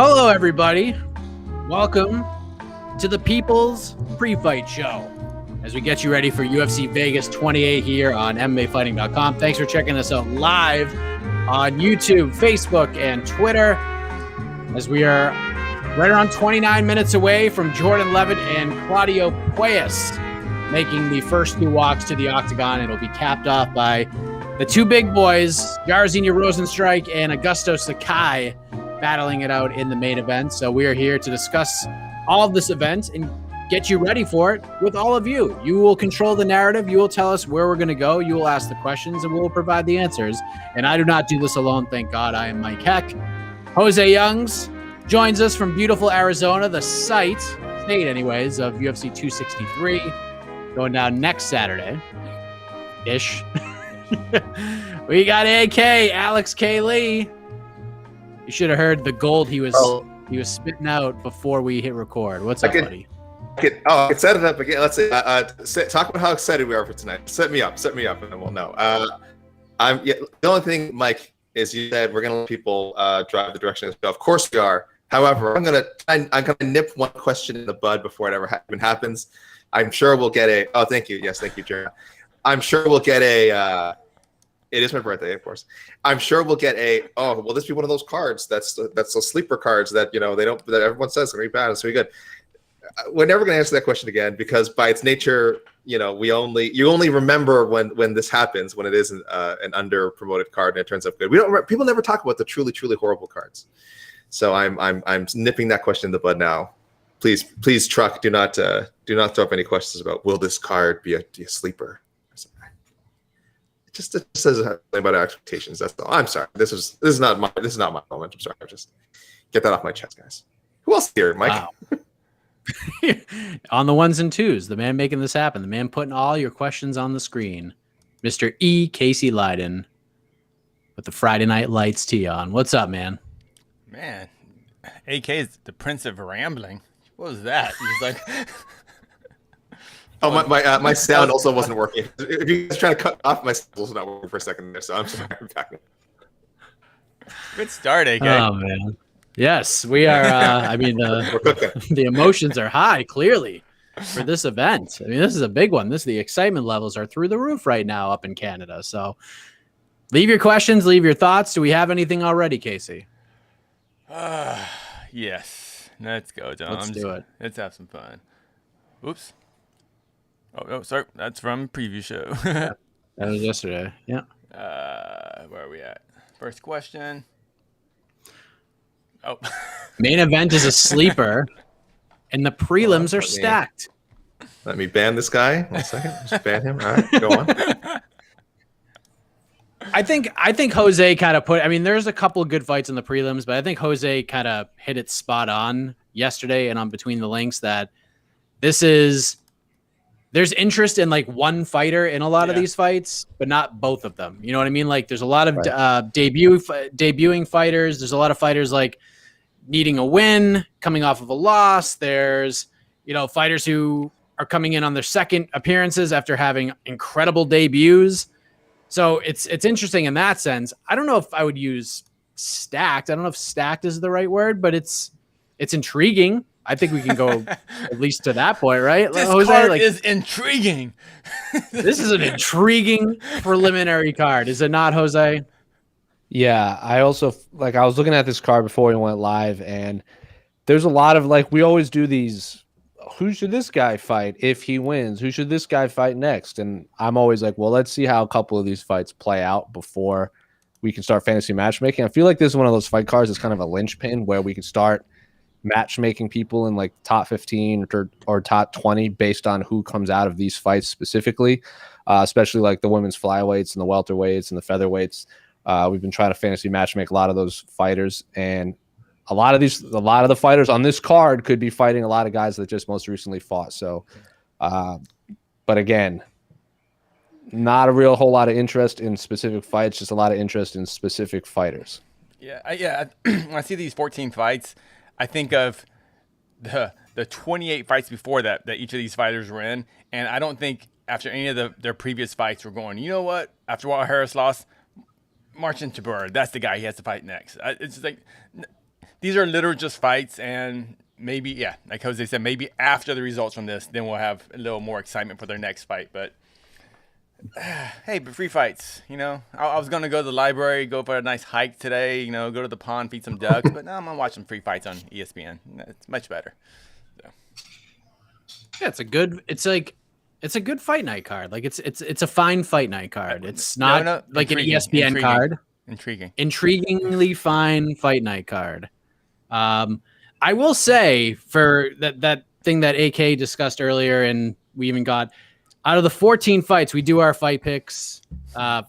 Hello, everybody. Welcome to the People's Pre-Fight Show as we get you ready for UFC Vegas 28 here on MMAfighting.com. Thanks for checking us out live on YouTube, Facebook, and Twitter as we are right around 29 minutes away from Jordan Levitt and Claudio Puelles making the first two walks to the octagon. It'll be capped off by the two big boys, Jairzinho Rozenstruik and Augusto Sakai, battling it out in the main event. So we are here to discuss all of this event and get you ready for it with all of you. You will control the narrative. You will tell us where we're going to go. You will ask the questions and we will provide the answers. And I do not do this alone. Thank God. I am Mike Heck. José Youngs joins us from beautiful Arizona, the state anyways, of UFC 263, going down next Saturday-ish. We got AK, Alex K. Lee. You should have heard the gold he was spitting out before we hit record. What's up, buddy? I could set it up again. Let's talk about how excited we are for tonight. Set me up, and then we'll know. The only thing, Mike, is you said we're gonna let people drive the direction of the show. Of course we are. However, I'm gonna nip one question in the bud before it ever even happens. I'm sure we'll get a. Oh, thank you. Yes, thank you, Jared. I'm sure we'll get a. It is my birthday, of course. I'm sure we'll get a. Oh, will this be one of those cards? That's those sleeper cards that they don't. That everyone says are bad. It's really good. We're never going to answer that question again because by its nature, you only remember when this happens, when it is an under promoted card and it turns out good. People never talk about the truly horrible cards. So I'm nipping that question in the bud now. Please, truck. Do not throw up any questions about will this card be a sleeper. It just says something about our expectations. That's all. I'm sorry. This is not my moment. I'm sorry. Just get that off my chest, guys. Who else here, Mike? Wow. On the ones and twos, the man making this happen, the man putting all your questions on the screen, Mr. E. Casey Leydon with the Friday Night Lights tee on. What's up, man? Man, AK is the Prince of Rambling. What was that? He was like, oh, my sound also wasn't working. If you guys trying to cut off, my sound was not working for a second there, so I'm sorry. I'm back. Good start, AK. Oh man. Yes, we are. The emotions are high, clearly, for this event. I mean, this is a big one. The excitement levels are through the roof right now up in Canada. So leave your questions, leave your thoughts. Do we have anything already, Casey? Yes. Let's go, John. Let's do it. Let's have some fun. Oops. Oh, sorry. That's from preview show. That was yesterday. Yeah. Where are we at? First question. Oh. Main event is a sleeper, and the prelims are stacked. Let me ban this guy. 1 second. Just ban him. All right, go on. I think Jose kind of there's a couple of good fights in the prelims, but I think Jose kind of hit it spot on yesterday and on Between the Links that there's interest in like one fighter in a lot of these fights, but not both of them. You know what I mean? Like there's a lot of debuting fighters. There's a lot of fighters like needing a win, coming off of a loss. There's, fighters who are coming in on their second appearances after having incredible debuts. So it's interesting in that sense. I don't know if I would use stacked. I don't know if stacked is the right word, but it's intriguing. I think we can go at least to that point, right? This Jose, card is intriguing. This is an intriguing preliminary card, is it not, Jose? Yeah, I also I was looking at this card before we went live, and there's a lot of we always do these. Who should this guy fight if he wins? Who should this guy fight next? And I'm always like, well, let's see how a couple of these fights play out before we can start fantasy matchmaking. I feel like this is one of those fight cards that's kind of a linchpin where we can start matchmaking people in top 15 or top 20 based on who comes out of these fights specifically, especially the women's flyweights and the welterweights and the featherweights. We've been trying to fantasy matchmake a lot of those fighters, and a lot of the fighters on this card could be fighting a lot of guys that just most recently fought. So, but again, not a real whole lot of interest in specific fights, just a lot of interest in specific fighters. Yeah. When I see these 14 fights, I think of the 28 fights before that each of these fighters were in, and I don't think after any of their previous fights were going, you know what? After Walt Harris lost, Marcin Tybura, that's the guy he has to fight next. It's these are literally just fights, and maybe, like Jose said, maybe after the results from this, then we'll have a little more excitement for their next fight. But hey, but free fights, I was gonna go to the library, go for a nice hike today, go to the pond, feed some ducks, but now I'm gonna watch some free fights on ESPN. It's much better. So. Yeah, it's a good fight night card. Like it's a fine fight night card. It's not like an ESPN card. Intriguingly fine fight night card. I will say for that thing that AK discussed earlier, and we even got out of the 14 fights, we do our fight picks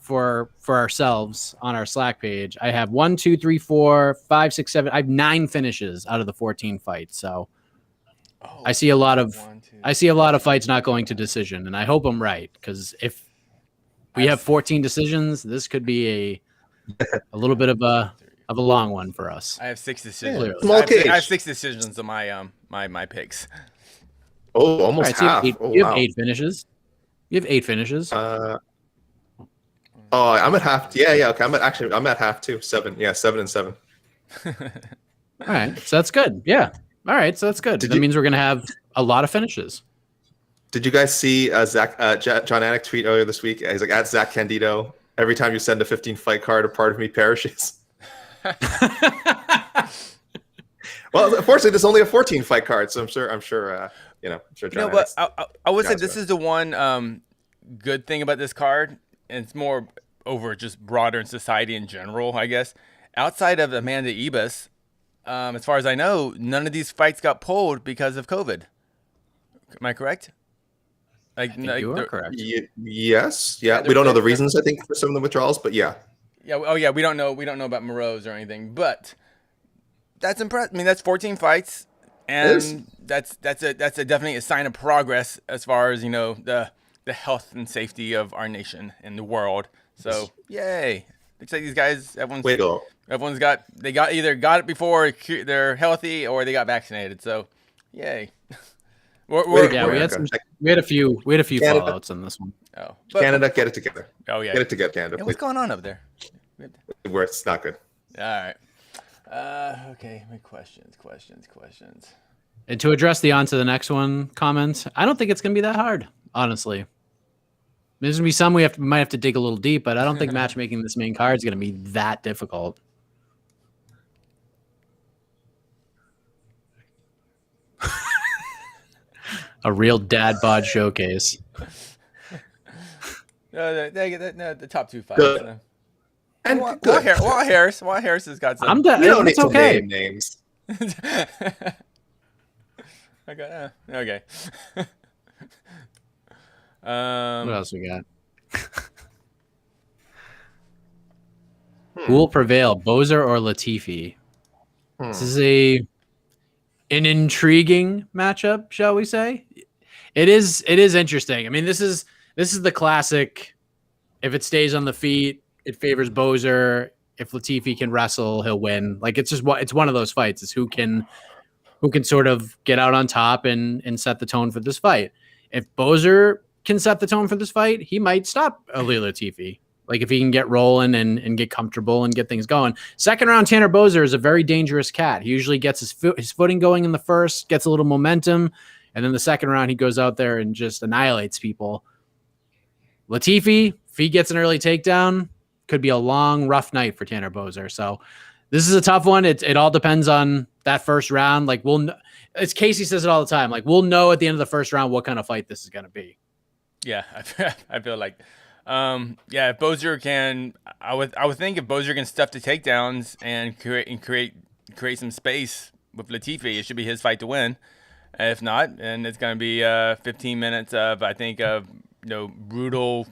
for ourselves on our Slack page. I have 1, 2, 3, 4, 5, 6, 7. I have 9 finishes out of the 14 fights. So I see a lot of fights not going to decision, and I hope I'm right, because if we have 14 decisions, this could be a little bit of a long one for us. I have 6 decisions. I have 6 decisions on my picks. Oh, almost half. You have 8 finishes. You have 8 finishes. I'm at half. Yeah. Okay. I'm at half too. 7. Yeah, 7 and 7. All right. So that's good. Yeah. All right. So that's good. That means we're gonna have a lot of finishes. Did you guys see John Anik tweet earlier this week? He's like, at Zach Candido, every time you send a 15 fight card, a part of me perishes. Well, unfortunately, there's only a 14 fight card, so I'm sure. I'm sure John. But I would say this is the one good thing about this card, and it's more over just broader in society in general, I guess. Outside of Amanda Ibis, as far as I know, none of these fights got pulled because of COVID. Am I correct? You are correct. Yes. Yeah. We don't know the reasons, I think, for some of the withdrawals, but yeah. Yeah. Oh, yeah. We don't know about Moreau's or anything, but that's impressive. I mean, that's 14 fights, and that's definitely a sign of progress as far as the health and safety of our nation and the world. So, yay! Looks like these guys, everyone's got either got it before they're healthy or they got vaccinated. So, yay! We had a few fallouts in this one. Oh, Canada, get it together. Oh yeah, get it together, Canada. Yeah, what's going on up there? Where it's not good. All right. Okay. My questions. And to address the on to the next one comment, I don't think it's gonna be that hard, honestly. There's gonna be some we might have to dig a little deep, but I don't think matchmaking this main card is gonna be that difficult. A real dad bod showcase. The top 2 fights. Good. And Walt Harris has got some. I'm done. It's okay. Names. Okay. Okay. What else we got? Who will prevail, Boser or Latifi? This is an intriguing matchup, shall we say? It is interesting. I mean, this is the classic. If it stays on the feet, it favors Boser. If Latifi can wrestle, he'll win. Like it's one of those fights. It's who can sort of get out on top and set the tone for this fight. If Boser can set the tone for this fight, he might stop Ali Latifi. Like if he can get rolling and get comfortable and get things going. Second round, Tanner Boser is a very dangerous cat. He usually gets his footing going in the first, gets a little momentum, and then the second round he goes out there and just annihilates people. Latifi, if he gets an early takedown, could be a long, rough night for Tanner Boser. So this is a tough one. It all depends on that first round. Like as Casey says it all the time. Like we'll know at the end of the first round what kind of fight this is going to be. Yeah, I feel like. If Boser can, I would think if Boser can stuff the takedowns and create some space with Latifi, it should be his fight to win. If not, then it's going to be 15 minutes of brutal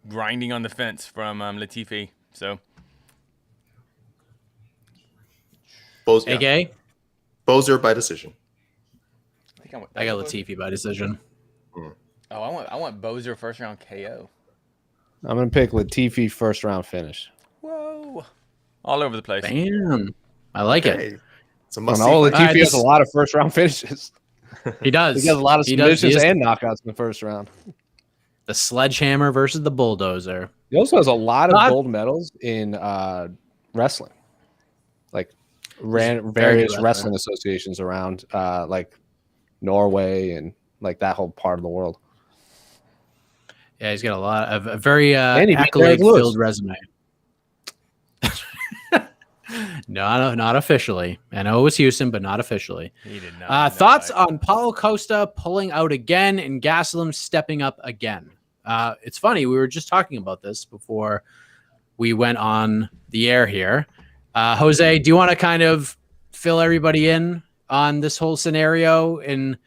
grinding on the fence from Latifi. So, AK? Boser by decision. I got Latifi by decision. Oh, I want Boser first round KO. I'm gonna pick Latifi first round finish. Whoa! All over the place. Bam! I like it. It's a must. Latifi has a lot of first round finishes. He does. He has a lot of submissions and knockouts in the first round. The sledgehammer versus the bulldozer. He also has a lot of gold medals in wrestling. Like ran various wrestling associations around like Norway and like that whole part of the world. Yeah, he's got a lot of a very And he beat accolade-filled resume. No, not officially. I know it was Houston, but not officially. He did not. Thoughts on Paulo Costa pulling out again and Gastelum stepping up again? It's funny. We were just talking about this before we went on the air here. Jose, do you want to kind of fill everybody in on this whole scenario? And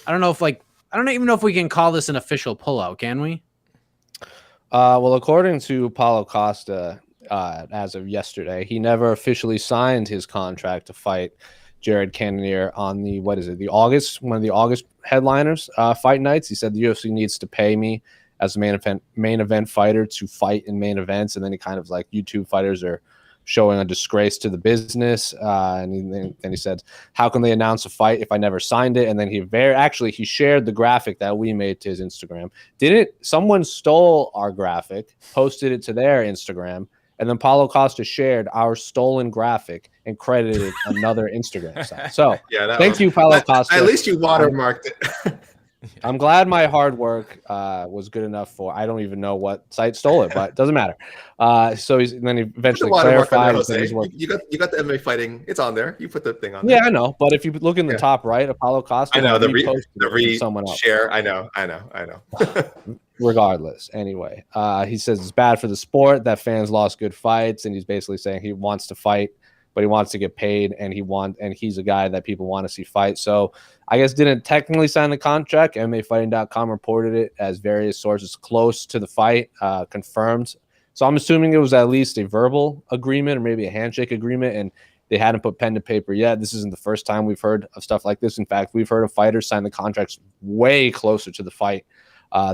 I don't even know if we can call this an official pullout. Can we? Well, according to Paulo Costa, as of yesterday, he never officially signed his contract to fight Jared Cannonier on the one of the August headliners fight nights. He said the UFC needs to pay me as a main event fighter to fight in main events, and then he kind of like YouTube fighters are showing a disgrace to the business. And then he said, how can they announce a fight if I never signed it? And then he shared the graphic that we made to his Instagram. Someone stole our graphic, posted it to their Instagram, and then Paulo Costa shared our stolen graphic and credited another Instagram site. So thank you, Paulo Costa. At least you watermarked it. I'm glad my hard work was good enough for. I don't even know what site stole it, but it doesn't matter. So then he eventually clarified that he's working. You got the MMA fighting. It's on there. You put the thing on there. Yeah, I know. But if you look in the top right, Apollo Costa, I know the someone else. Share. I know. Regardless, anyway, he says it's bad for the sport that fans lost good fights, and he's basically saying he wants to fight, but he wants to get paid, and he's a guy that people want to see fight. So I guess didn't technically sign the contract. MMAfighting.com reported it as various sources close to the fight confirmed. So I'm assuming it was at least a verbal agreement or maybe a handshake agreement, and they hadn't put pen to paper yet. This isn't the first time we've heard of stuff like this. In fact, we've heard of fighters sign the contracts way closer to the fight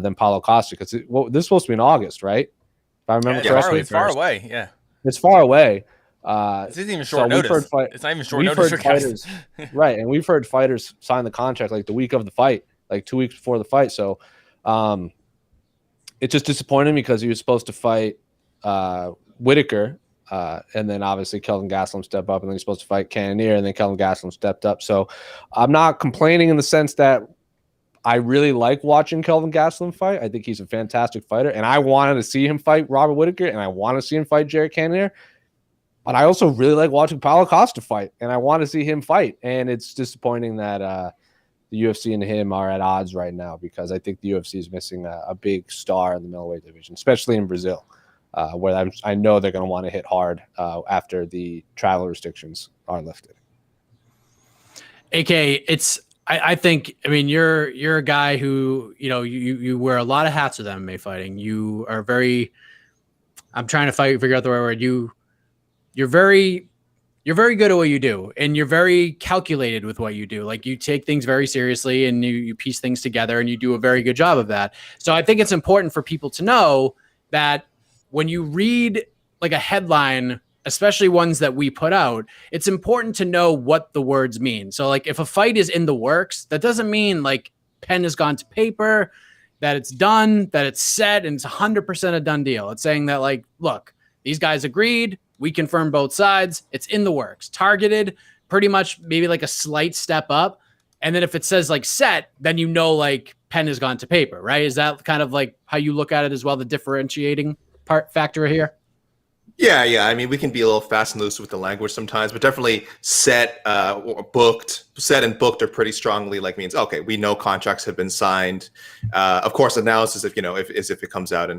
than Paulo Costa, because this is supposed to be in August, right? If I remember correctly. It's far away. Yeah, it's far away. This isn't even short notice. It's not even short notice for fighters, right? And we've heard fighters sign the contract like the week of the fight, like 2 weeks before the fight. So it's just disappointing because he was supposed to fight Whitaker, and then obviously Kelvin Gastelum stepped up, and then he's supposed to fight Cannonier, and then Kelvin Gastelum stepped up. So I'm not complaining in the sense that I really like watching Kelvin Gastelum fight. I think he's a fantastic fighter, and I wanted to see him fight Robert Whitaker, and I want to see him fight Jared Cannonier. But I also really like watching Paulo Costa fight, and I want to see him fight. And it's disappointing that the UFC and him are at odds right now, because I think the UFC is missing a big star in the middleweight division, especially in Brazil, where I know they're going to want to hit hard after the travel restrictions are lifted. AK, I think, I mean, you're a guy who, you wear a lot of hats with MMA fighting. You are I'm trying to figure out the right word. You're very good at what you do, and you're very calculated with what you do. Like, you take things very seriously, and you piece things together, and you do a very good job of that. So I think it's important for people to know that when you read like a headline, especially ones that we put out, it's important to know what the words mean. So like, if a fight is in the works, that doesn't mean like pen has gone to paper, that it's done, that it's set, and it's 100% a done deal. It's saying that, like, look, these guys agreed, we confirmed both sides, it's in the works, targeted, pretty much maybe like a slight step up. And then if it says like set, then like pen has gone to paper, right? Is that kind of like how you look at it as well, the differentiating factor here? Yeah. I mean, we can be a little fast and loose with the language sometimes, but definitely set and booked are pretty strongly like means, okay, we know contracts have been signed. Of course, analysis if it comes out,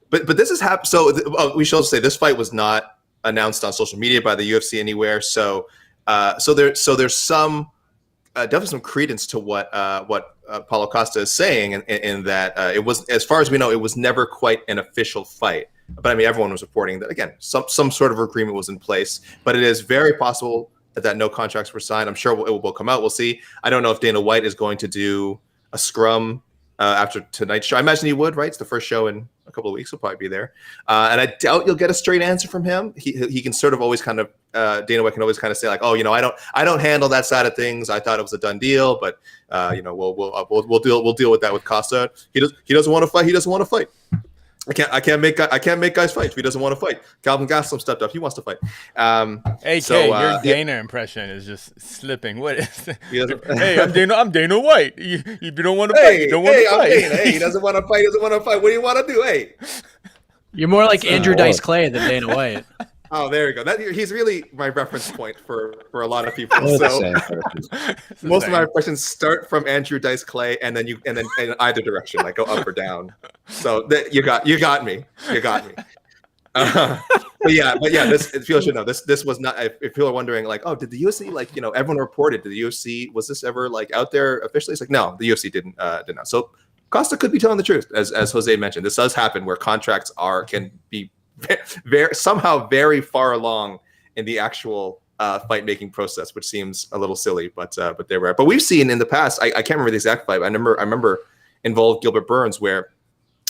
but this has happened. So we should also say this fight was not announced on social media by the UFC anywhere. So there's some definitely some credence to what Paulo Costa is saying, in that it was, as far as we know, it was never quite an official fight. But I mean, everyone was reporting that, again, some sort of agreement was in place. But it is very possible that no contracts were signed. I'm sure it will come out. We'll see. I don't know if Dana White is going to do a scrum after tonight's show. I imagine he would, right? It's the first show in a couple of weeks. He'll probably be there. And I doubt you'll get a straight answer from him. He can sort of always kind of, Dana White can always kind of say like, oh, I don't handle that side of things. I thought it was a done deal, but we'll deal with that with Costa. He doesn't want to fight. He doesn't want to fight. I can't make guys fight if he doesn't want to fight. Calvin Gastelum stepped up; he wants to fight. AK, your Dana impression is just slipping. What is? Hey, I'm Dana White. If you don't want to fight, you don't want to fight. Dana. Hey, he doesn't want to fight. He doesn't want to fight. What do you want to do? Hey, you're more like Andrew Dice Clay than Dana White. Oh, there you go. He's really my reference point for a lot of people. So most of my impressions start from Andrew Dice Clay, and then in either direction, like go up or down. So you got me. But yeah. This people should know this was not. If people are wondering, like, oh, did the UFC everyone reported? Did the UFC was this ever like out there officially? It's like no, the UFC didn't. So Costa could be telling the truth, as Jose mentioned. This does happen where contracts can be somehow very far along in the actual fight making process, which seems a little silly, but they were. But we've seen in the past. I can't remember the exact fight. I remember involved Gilbert Burns where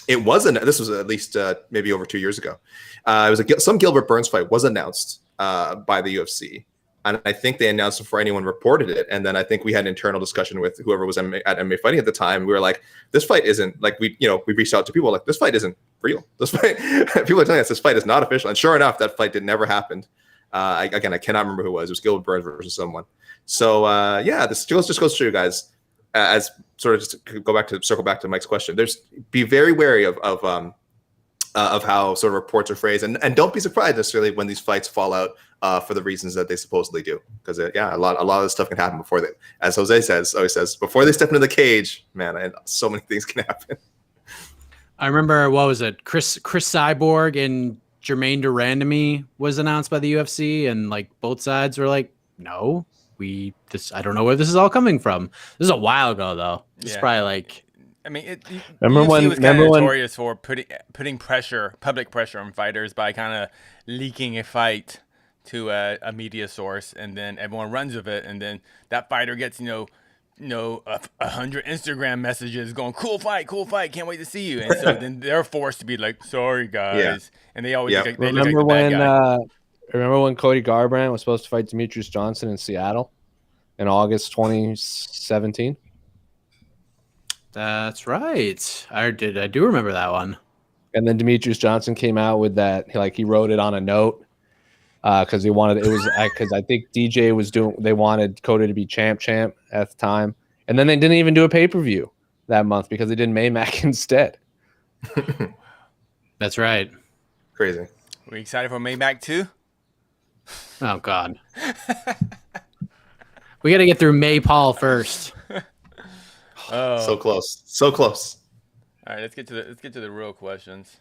it wasn't. This was at least maybe over 2 years ago. It was some Gilbert Burns fight was announced by the UFC, and I think they announced before anyone reported it. And then I think we had an internal discussion with whoever was at MMA Fighting at the time. We were like, this fight isn't like we reached out to people like this fight isn't real. This fight, people are telling us this fight is not official. And sure enough, that fight never happened. I cannot remember who it was. It was Gilbert Burns versus someone. So this just goes to you guys as sort of just to circle back to Mike's question. Be very wary of how sort of reports are phrased, and don't be surprised necessarily when these fights fall out for the reasons that they supposedly do, because a lot of this stuff can happen before they, as Jose always says, before they step into the cage. Man, and so many things can happen. I remember, what was it? Chris Cyborg and Jermaine Durandamy was announced by the UFC, and like both sides were like, no, I don't know where this is all coming from. This is a while ago though. This is probably like, I mean, remember UFC when was kind of notorious for putting public pressure on fighters by kind of leaking a fight to a media source, and then everyone runs with it, and then that fighter gets 100 Instagram messages going, cool fight, can't wait to see you, and so then they're forced to be like, sorry guys, and they always remember when Cody Garbrandt was supposed to fight Demetrius Johnson in Seattle in August 2017. That's right. I do remember that one. And then Demetrius Johnson came out with that, he wrote it on a note because he wanted because I think DJ was they wanted Cody to be champ at the time, and then they didn't even do a pay-per-view that month because they did Maymac instead. That's right. Crazy. We excited for Maymac too? Oh God. We got to get through May Paul first. Oh. So close. All right, let's get to the real questions.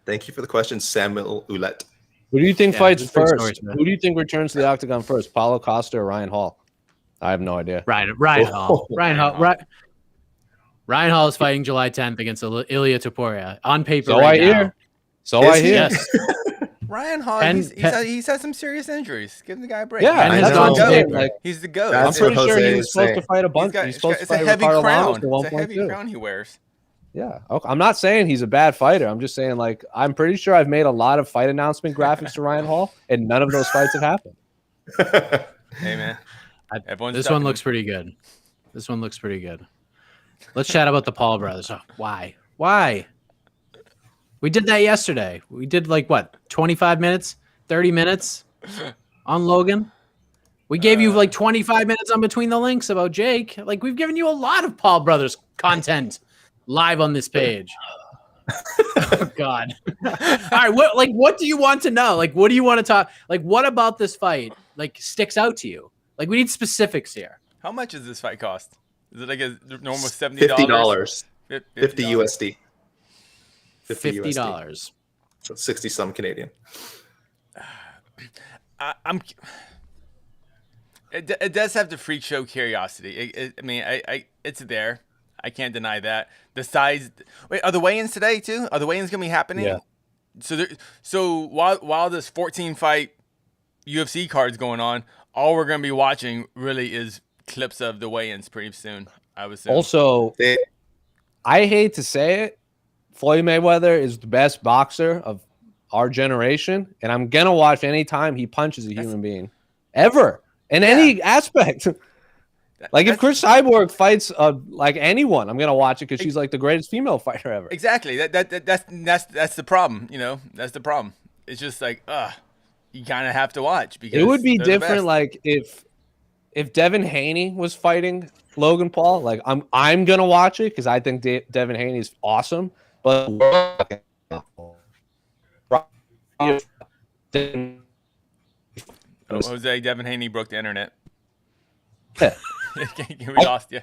Thank you for the question, Samuel Ouellette. Who do you think fights first? Who do you think returns to the octagon first, Paulo Costa or Ryan Hall? I have no idea. Ryan Hall. Ryan Hall is fighting July 10th against Ilya Topuria on paper. So I hear. Yes. Ryan Hall, he's had some serious injuries. Give the guy a break. Yeah, and that's what I'm saying. He's the GOAT. I'm pretty sure he was supposed to fight a bunch. He's supposed to fight a heavy crown. It's a heavy crown he wears. Yeah. Okay. I'm not saying he's a bad fighter. I'm just saying, I'm pretty sure I've made a lot of fight announcement graphics to Ryan Hall, and none of those fights have happened. Hey, man. This one looks pretty good. Let's chat about the Paul brothers. Oh, why? We did that yesterday. We did 25 minutes, 30 minutes on Logan. We gave you 25 minutes on Between the Links about Jake. We've given you a lot of Paul brothers content live on this page. Oh God. All right. What do you want to know? What do you want to talk? What about this fight sticks out to you? We need specifics here. How much does this fight cost? Is it a normal $70? $50. 50 USD. $50. So 60 some Canadian. It does have the freak show curiosity. It's there. I can't deny that. The size. Wait, are the weigh-ins today too? Are the weigh-ins gonna be happening? Yeah. So while this 14 fight UFC card's going on, all we're gonna be watching really is clips of the weigh-ins pretty soon. I would say. Also, I hate to say it, Floyd Mayweather is the best boxer of our generation, and I'm gonna watch any time he punches a human being, ever in any aspect. Like if Chris Cyborg fights like anyone, I'm gonna watch it because she's like the greatest female fighter ever. Exactly. That's the problem. That's the problem. It's just like, you kind of have to watch because It would be they're the different, best. like if Devin Haney was fighting Logan Paul. Like I'm gonna watch it because I think Devin Haney is awesome. But Jose, Devin Haney broke the internet. Yeah. We lost you.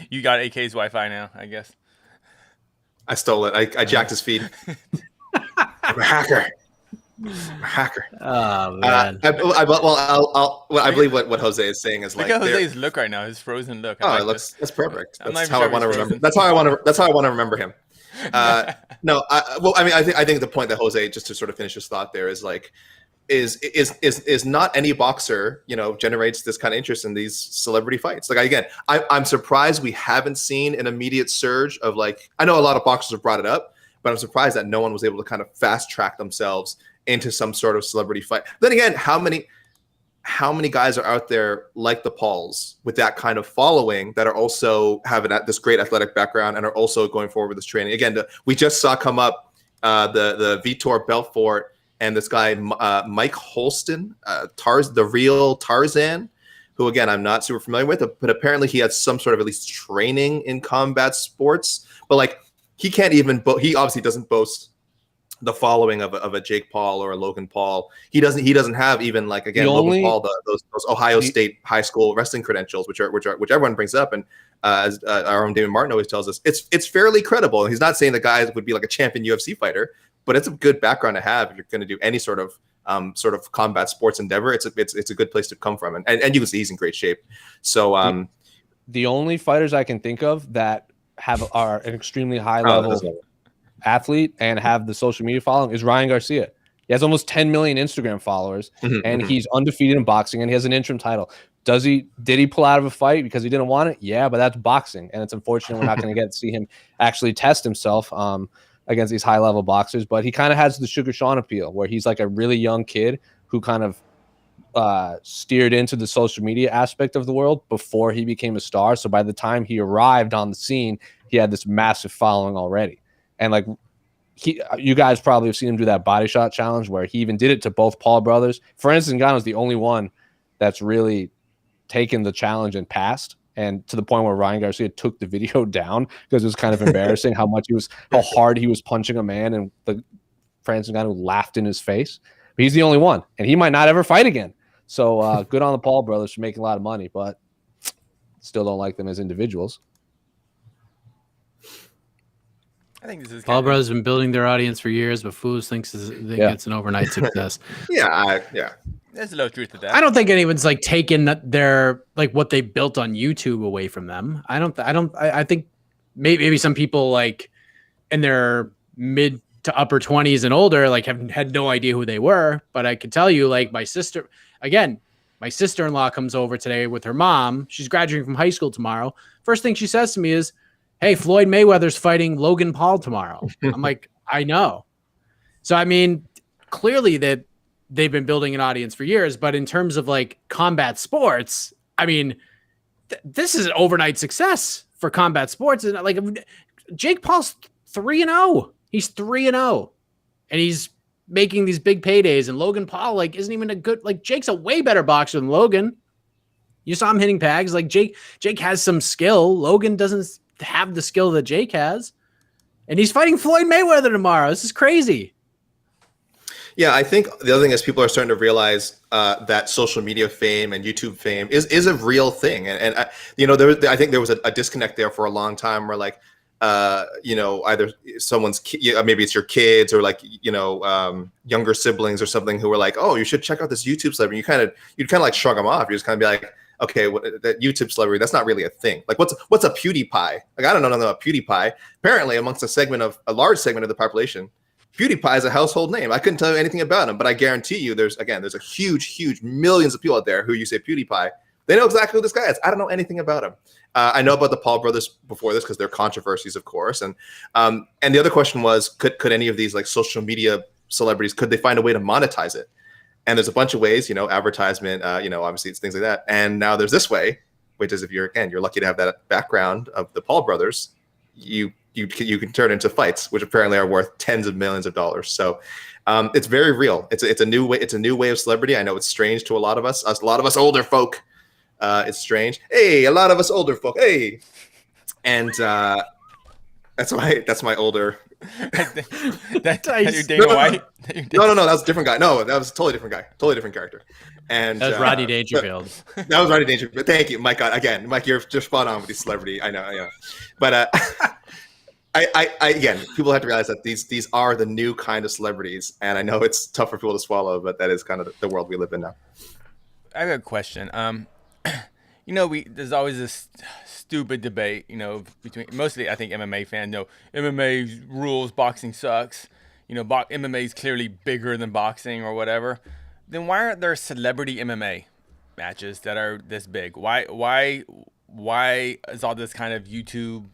You got AK's Wi-Fi now, I guess. I stole it. I jacked his feed. I'm a hacker. I'm a hacker. Oh man. I believe what Jose is saying is Look like. at Jose's look right now. His frozen look. Oh, it looks. That's perfect. I'm That's not how I even want to sure he's remember. frozen. That's how I want to remember him. No. I think the point that Jose, just to sort of finish his thought there, is like, is not any boxer, generates this kind of interest in these celebrity fights. Like again, I'm surprised we haven't seen an immediate surge of like. I know a lot of boxers have brought it up, but I'm surprised that no one was able to kind of fast track themselves into some sort of celebrity fight. Then again, how many guys are out there like the Pauls with that kind of following that are also having this great athletic background and are also going forward with this training? Again, we just saw come up the Vitor Belfort and this guy Mike Holston, the real Tarzan, who again I'm not super familiar with, but apparently he had some sort of at least training in combat sports. But like he can't even he obviously doesn't boast the following of a Jake Paul or a Logan Paul. He doesn't have even like again Logan Paul those Ohio State high school wrestling credentials, which everyone brings up, and as our own David Martin always tells us, it's fairly credible. And he's not saying the guy would be like a champion UFC fighter, but it's a good background to have if you're going to do any sort of combat sports endeavor. It's a good place to come from, and you can see he's in great shape. So the only fighters I can think of that are an extremely high level athlete and have the social media following is Ryan Garcia. He has almost 10 million Instagram followers, and he's undefeated in boxing, and he has an interim title. Did he pull out of a fight because he didn't want it? Yeah, but that's boxing, and it's unfortunate we're not going to get to see him actually test himself against these high level boxers. But he kind of has the Sugar Sean appeal, where he's like a really young kid who kind of steered into the social media aspect of the world before he became a star. So by the time he arrived on the scene, he had this massive following already. And like you guys probably have seen him do that body shot challenge where he even did it to both Paul brothers. Francis Ngannou is the only one that's really taken the challenge and passed. And to the point where Ryan Garcia took the video down because it was kind of embarrassing how hard he was punching a man, and the Francis Ngannou laughed in his face. But he's the only one, and he might not ever fight again. So good on the Paul brothers for making a lot of money, but still don't like them as individuals. I think this is Paul Brothers been building their audience for years, but Foos thinks it's an overnight success. Yeah. There's a little truth to that. I don't think anyone's like taken their like what they built on YouTube away from them. I think maybe some people like in their mid to upper 20s and older like have had no idea who they were. But I can tell you, like my sister-in-law comes over today with her mom. She's graduating from high school tomorrow. First thing she says to me is, "Hey, Floyd Mayweather's fighting Logan Paul tomorrow." I'm like, I know. So, I mean, clearly that they've been building an audience for years, but in terms of like combat sports, I mean, this is an overnight success for combat sports. And like Jake Paul's 3-0. He's 3-0 and he's making these big paydays, and Logan Paul like isn't even Jake's a way better boxer than Logan. You saw him hitting pegs. Like Jake has some skill. Logan doesn't have the skill that Jake has, and he's fighting Floyd Mayweather tomorrow. This is crazy. Yeah, I think the other thing is people are starting to realize that social media fame and YouTube fame is a real thing, and I think there was a disconnect there for a long time where like either someone's maybe it's your kids or like younger siblings or something who were like, oh, you should check out this YouTube celebrity. You'd kind of like shrug them off. You just kind of be like, okay, that YouTube celebrity, that's not really a thing. Like what's a PewDiePie? Like I don't know nothing about PewDiePie. Apparently amongst a large segment of the population, PewDiePie is a household name. I couldn't tell you anything about him, but I guarantee you there's a huge millions of people out there who you say PewDiePie, they know exactly who this guy is. I don't know anything about him. I know about the Paul brothers before this because they're controversies, of course. And the other question was, could any of these like social media celebrities, could they find a way to monetize it? And there's a bunch of ways, advertisement, obviously it's things like that. And now there's this way, which is if you're lucky to have that background of the Paul brothers, you can turn into fights, which apparently are worth tens of millions of dollars. So it's very real. It's a new way. It's a new way of celebrity. I know it's strange to a lot of us older folk. It's strange. Hey, a lot of us older folk. Hey, and that's my older. You're Dana White. No, that was a different guy. No, that was a totally different guy. Totally different character. And that was Rodney Dangerfield. That was Rodney Dangerfield. Thank you, Mike. Again, Mike, you're just spot on with these celebrity. I know. But I again, people have to realize that these are the new kind of celebrities, and I know it's tough for people to swallow, but that is kind of the world we live in now. I have a question. There's always this stupid debate, between mostly I think MMA fans. MMA rules, boxing sucks. MMA is clearly bigger than boxing or whatever. Then why aren't there celebrity MMA matches that are this big? Why is all this kind of YouTube,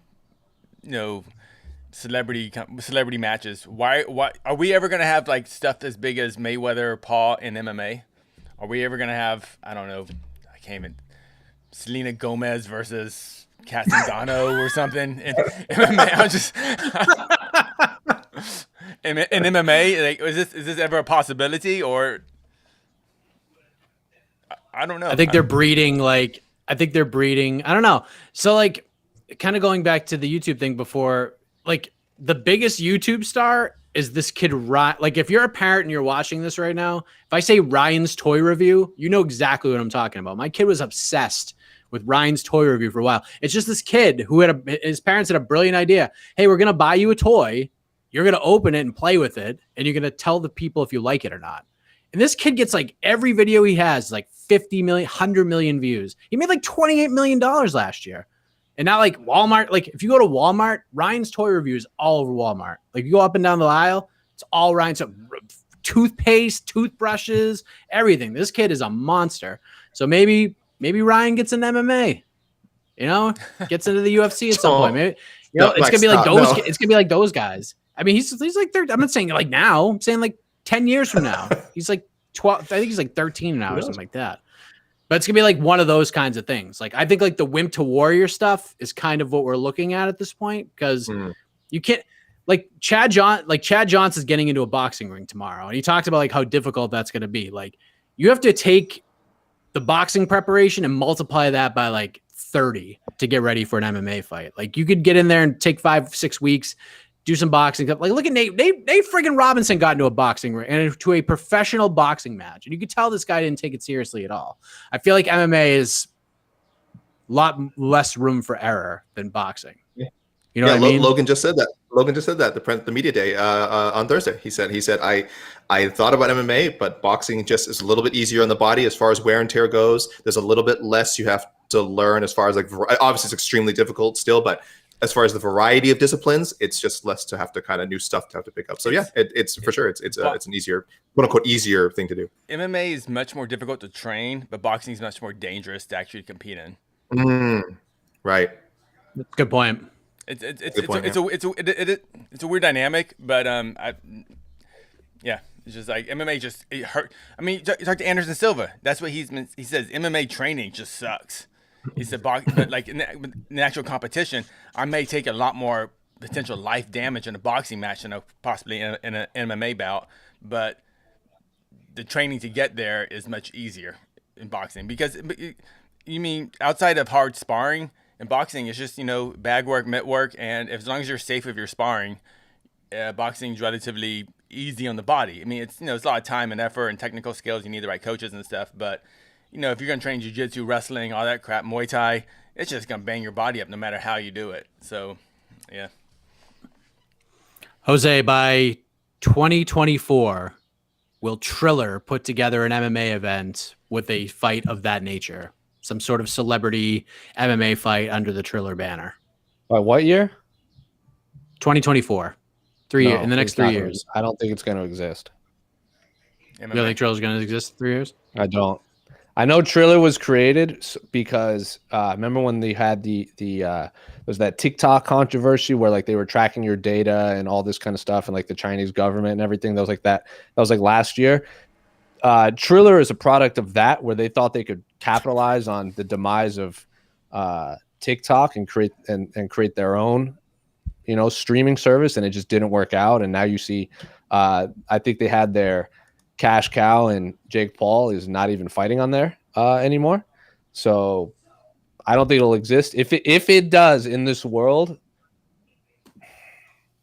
celebrity matches? Why are we ever gonna have like stuff as big as Mayweather, Paul in MMA? Are we ever gonna have, I don't know, I can't even, Selena Gomez versus Kat Zingano or something in MMA? I'm just in MMA, like, is this ever a possibility, or I don't know. I think they're breeding. I don't know. So like, kind of going back to the YouTube thing before, like the biggest YouTube star is this kid, Ryan. Like if you're a parent and you're watching this right now, if I say Ryan's toy review, you know exactly what I'm talking about. My kid was obsessed with Ryan's toy review for a while. It's just this kid who his parents had a brilliant idea. Hey, we're going to buy you a toy. You're going to open it and play with it. And you're going to tell the people if you like it or not. And this kid gets like every video he has, like 50 million, 100 million views. He made like $28 million last year. And now like Walmart, like if you go to Walmart, Ryan's toy review is all over Walmart. Like you go up and down the aisle, it's all Ryan's. So toothpaste, toothbrushes, everything. This kid is a monster. So maybe Ryan gets an MMA, gets into the UFC at some point. Maybe, it's gonna be like those. No. It's gonna be like those guys. I mean, he's like 30. I'm not saying like now. I'm saying like 10 years from now. He's like 12. I think he's like 13 now or something like that. But it's gonna be like one of those kinds of things. Like I think like the Wimp to Warrior stuff is kind of what we're looking at this point, because you can't like Chad Johnson's getting into a boxing ring tomorrow, and he talked about like how difficult that's gonna be. Like you have to take the boxing preparation and multiply that by like 30 to get ready for an MMA fight. Like you could get in there and take 5-6 weeks, do some boxing. Like look at Nate friggin' Robinson got into a boxing ring and to a professional boxing match. And you could tell this guy didn't take it seriously at all. I feel like MMA is a lot less room for error than boxing. Yeah. You know what I mean? Logan just said that. The media day on Thursday. He said I thought about MMA, but boxing just is a little bit easier on the body as far as wear and tear goes. There's a little bit less you have to learn as far as like obviously it's extremely difficult still, but as far as the variety of disciplines, it's just less to have to kind of new stuff to have to pick up. So yeah, it's for sure it's an easier, quote unquote, easier thing to do. MMA is much more difficult to train, but boxing is much more dangerous to actually compete in. Right. Good point. It's a weird dynamic, but it's just like MMA it hurt. I mean, you talk to Anderson Silva. That's what he says. MMA training just sucks. He said, but like in the actual competition, I may take a lot more potential life damage in a boxing match than possibly in an MMA bout. But the training to get there is much easier in boxing, because you mean outside of hard sparring, in boxing it's just bag work, mitt work, and as long as you're safe with your sparring, boxing is relatively easy on the body. I mean, it's it's a lot of time and effort and technical skills. You need the right coaches and stuff, but if you're going to train jiu-jitsu, wrestling, all that crap, Muay Thai, it's just going to bang your body up no matter how you do it. So, yeah. Jose, by 2024, will Triller put together an MMA event with a fight of that nature? Some sort of celebrity MMA fight under the Triller banner. By what year? 2024. 3 years. In the next 3 years. I don't think it's going to exist. MMA. You don't think Triller's going to exist in 3 years? I don't. I know Triller was created because remember when they had was that TikTok controversy where like they were tracking your data and all this kind of stuff, and like the Chinese government and everything. That was like last year. Triller is a product of that, where they thought they could capitalize on the demise of TikTok and create their own, streaming service, and it just didn't work out. And now you see, I think they had their cash cow, and Jake Paul is not even fighting on there anymore. So I don't think it'll exist. If it does in this world,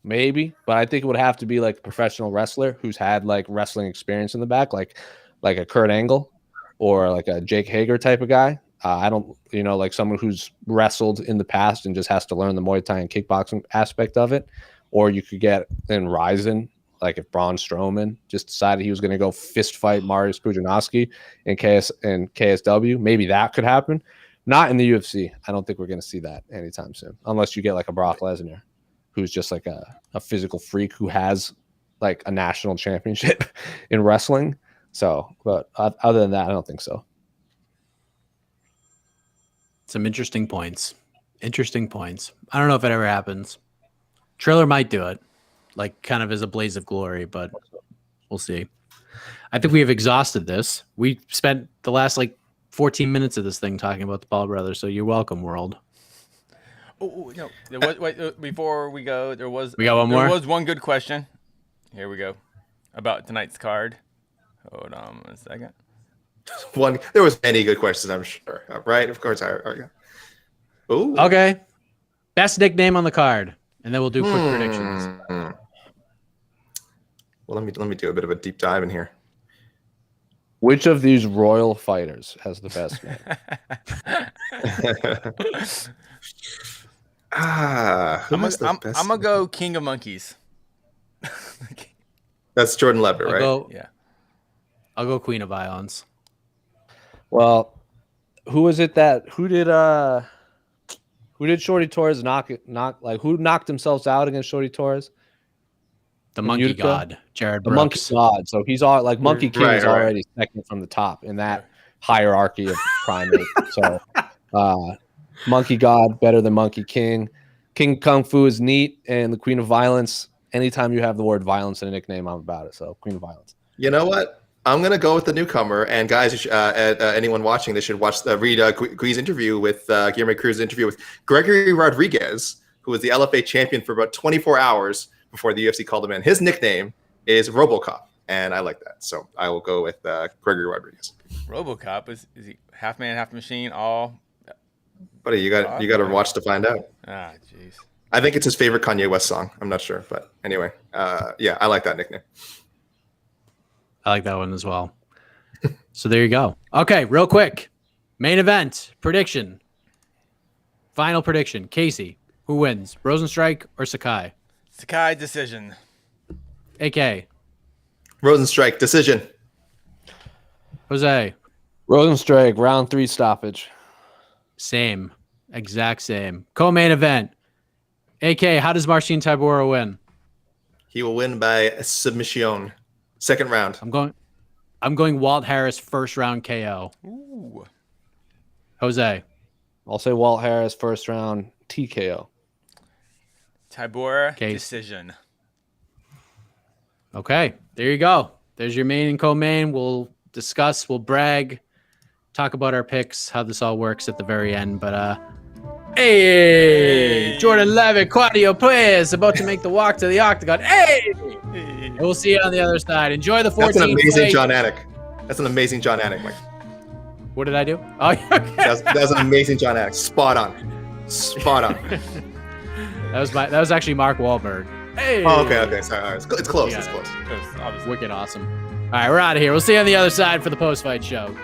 maybe, but I think it would have to be like a professional wrestler who's had like wrestling experience in the back, like a Kurt Angle or like a Jake Hager type of guy. I don't, like someone who's wrestled in the past and just has to learn the Muay Thai and kickboxing aspect of it. Or you could get in Ryzen, like if Braun Strowman just decided he was going to go fist fight Mariusz Pudzianowski in KSW, maybe that could happen. Not in the UFC. I don't think we're going to see that anytime soon, unless you get like a Brock Lesnar, who's just like a physical freak who has like a national championship in wrestling. So, but other than that, I don't think so. Some interesting points. I don't know if it ever happens. Triller might do it, like kind of as a blaze of glory, but we'll see. I think we have exhausted this. We spent the last like 14 minutes of this thing talking about the Paul brothers, so you're welcome, world. Oh no! Wait, before we go, we got one more. There was one good question. Here we go about tonight's card. Hold on a second. There was many good questions, I'm sure. Right? Of course. Ooh. Okay. Best nickname on the card, and then we'll do quick predictions. Well, let me do a bit of a deep dive in here. Which of these royal fighters has the best name? I'm gonna go King of Monkeys. That's Jordan Levitt, right? I'll go Queen of Violence. Well, who did Shorty Torres knock? Who knocked themselves out against Shorty Torres? The Monkey Utica? God, Jared the Brooks. Monkey God. So he's all like Monkey King is already second from the top in that hierarchy of primate. So Monkey God better than Monkey King. King Kung Fu is neat, and the Queen of Violence. Anytime you have the word violence in a nickname, I'm about it. So Queen of Violence. You know what? I'm gonna go with the newcomer. And guys, anyone watching, they should read Gui's interview with Guillermo Cruz's interview with Gregory Rodriguez, who was the LFA champion for about 24 hours before the UFC called him in. His nickname is RoboCop, and I like that. So I will go with Gregory Rodriguez. RoboCop is he half man, half machine, all? Buddy, you got to watch to find out. Ah, jeez. I think it's his favorite Kanye West song. I'm not sure, but anyway, I like that nickname. I like that one as well. So there you go. Okay, real quick. Main event prediction. Final prediction. Casey, who wins? Rozenstruik or Sakai? Sakai decision. AK. Rozenstruik decision. Jose. Rozenstruik round 3 stoppage. Same. Exact same. Co-main event. AK, how does Marcin Tybura win? He will win by submission. Second round. I'm going Walt Harris first round KO. Ooh. Jose. I'll say Walt Harris first round TKO. Tybura decision. Okay, there you go. There's your main and co-main. We'll discuss, we'll brag, talk about our picks, how this all works at the very end. But hey, Jordan Levitt, Claudio Perez, about to make the walk to the octagon. Hey! And we'll see you on the other side. Enjoy the 14th. That's an amazing fight. John Anik. That's an amazing John Anik, Mike. What did I do? Oh, okay. That's an amazing John Anik. Spot on. That was actually Mark Wahlberg. Hey. Oh, okay. Sorry. It's close. It's close. Wicked awesome. All right, we're out of here. We'll see you on the other side for the post-fight show.